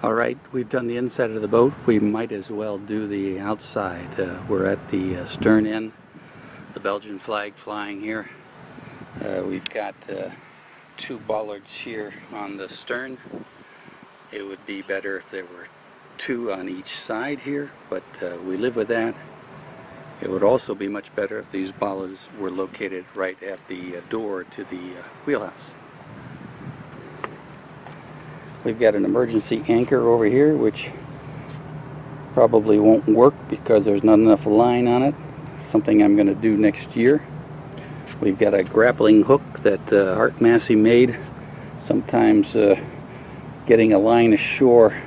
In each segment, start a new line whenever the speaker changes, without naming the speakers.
Alright, we've done the inside of the boat. We might as well do the outside. We're at the stern end, the Belgian flag flying here. We've got two bollards here on the stern. It would be better if there were two on each side here, but we live with that. It would also be much better if these bollards were located right at the door to the wheelhouse. We've got an emergency anchor over here, which probably won't work because there's not enough line on it. Something I'm going to do next year. We've got a grappling hook that Art Massey made. Sometimes getting a line ashore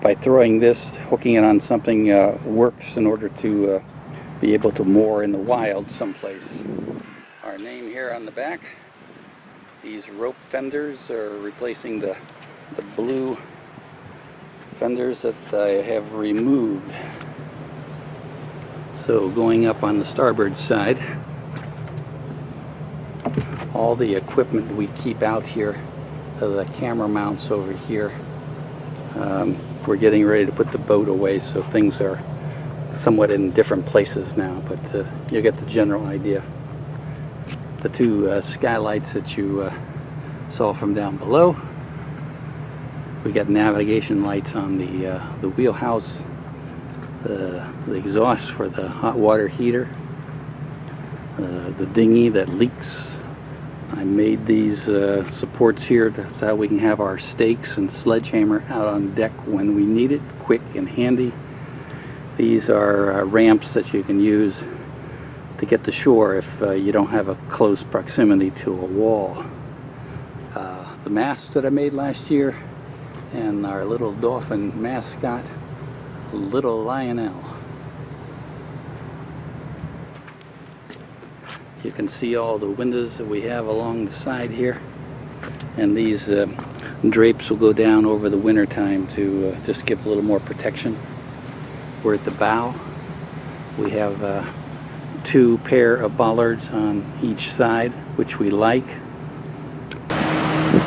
by throwing this, hooking it on something works in order to be able to moor in the wild someplace. Our name here on the back. These rope fenders are replacing the blue fenders that I have removed. So going up on the starboard side, all the equipment we keep out here, the camera mounts over here. We're getting ready to put the boat away, so things are somewhat in different places now, but you get the general idea. The two skylights that you saw from down below. We got navigation lights on the wheelhouse, the exhaust for the hot water heater, the dinghy that leaks. I made these supports here so we can have our stakes and sledgehammer out on deck when we need it, quick and handy. These are ramps that you can use to get to shore if you don't have a close proximity to a wall. The mast that I made last year, and our little dolphin mascot, little Lionel. You can see all the windows that we have along the side here, and these drapes will go down over the winter time to just give a little more protection. We're at the bow. We have two pair of bollards on each side, which we like.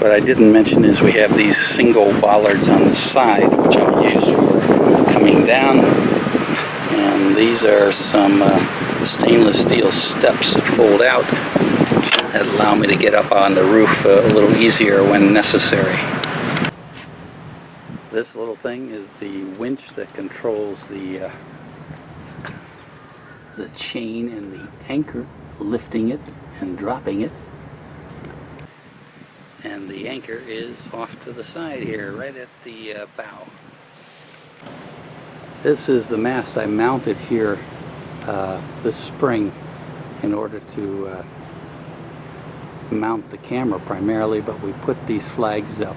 What I didn't mention is we have these single bollards on the side, which I'll use for coming down. And these are some stainless steel steps that fold out that allow me to get up on the roof a little easier when necessary. This little thing is the winch that controls the chain and the anchor, lifting it and dropping it. And the anchor is off to the side here, right at the bow. This is the mast I mounted here this spring in order to mount the camera primarily, but we put these flags up.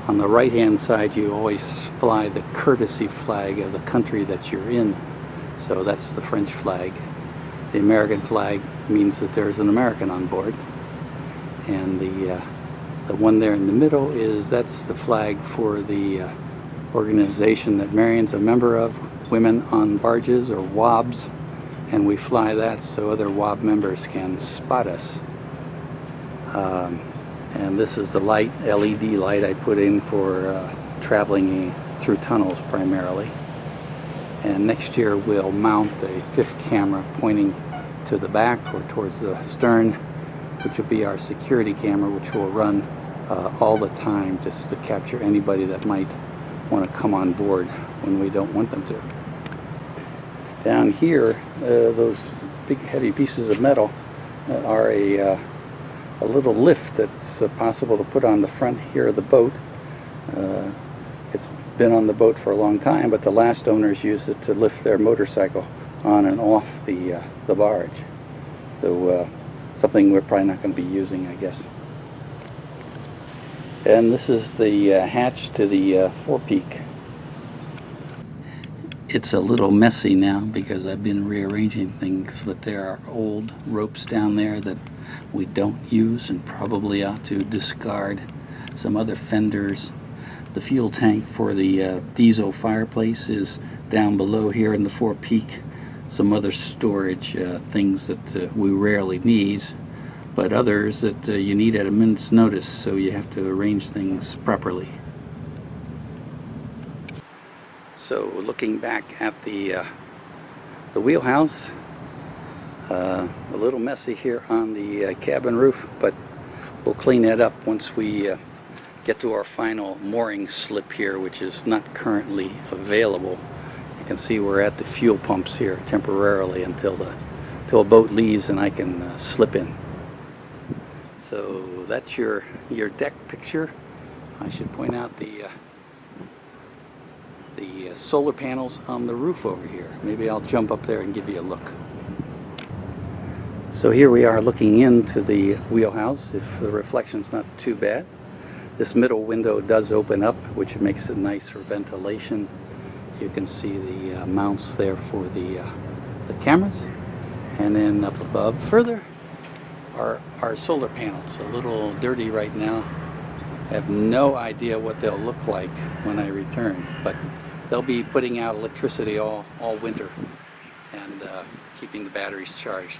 On the right hand side you always fly the courtesy flag of the country that you're in. So that's the French flag. The American flag means that there's an American on board. And the one there in the middle that's the flag for the organization that Marion's a member of, Women on Barges, or WOBs, and we fly that so other WOB members can spot us. And this is the light, LED light I put in for traveling through tunnels primarily. And next year we'll mount a fifth camera pointing to the back or towards the stern, which will be our security camera, which will run all the time just to capture anybody that might want to come on board when we don't want them to. Down here, those big heavy pieces of metal are a little lift that's possible to put on the front here of the boat. It's been on the boat for a long time, but the last owners used it to lift their motorcycle on and off the barge. So something we're probably not going to be using, I guess. And this is the hatch to the forepeak. It's a little messy now because I've been rearranging things, but there are old ropes down there that we don't use and probably ought to discard. Some other fenders. The fuel tank for the diesel fireplace is down below here in the forepeak. Some other storage things that we rarely need, but others that you need at a minute's notice, so you have to arrange things properly. So looking back at the wheelhouse, a little messy here on the cabin roof, but we'll clean that up once we get to our final mooring slip here, which is not currently available. You can see we're at the fuel pumps here temporarily until a boat leaves and I can slip in. So that's your deck picture. I should point out the solar panels on the roof over here. Maybe I'll jump up there and give you a look. So here we are looking into the wheelhouse, if the reflection's not too bad. This middle window does open up, which makes it nice for ventilation. You can see the mounts there for the cameras. And then up above further are our solar panels. A little dirty right now. I have no idea what they'll look like when I return, but they'll be putting out electricity all winter and keeping the batteries charged.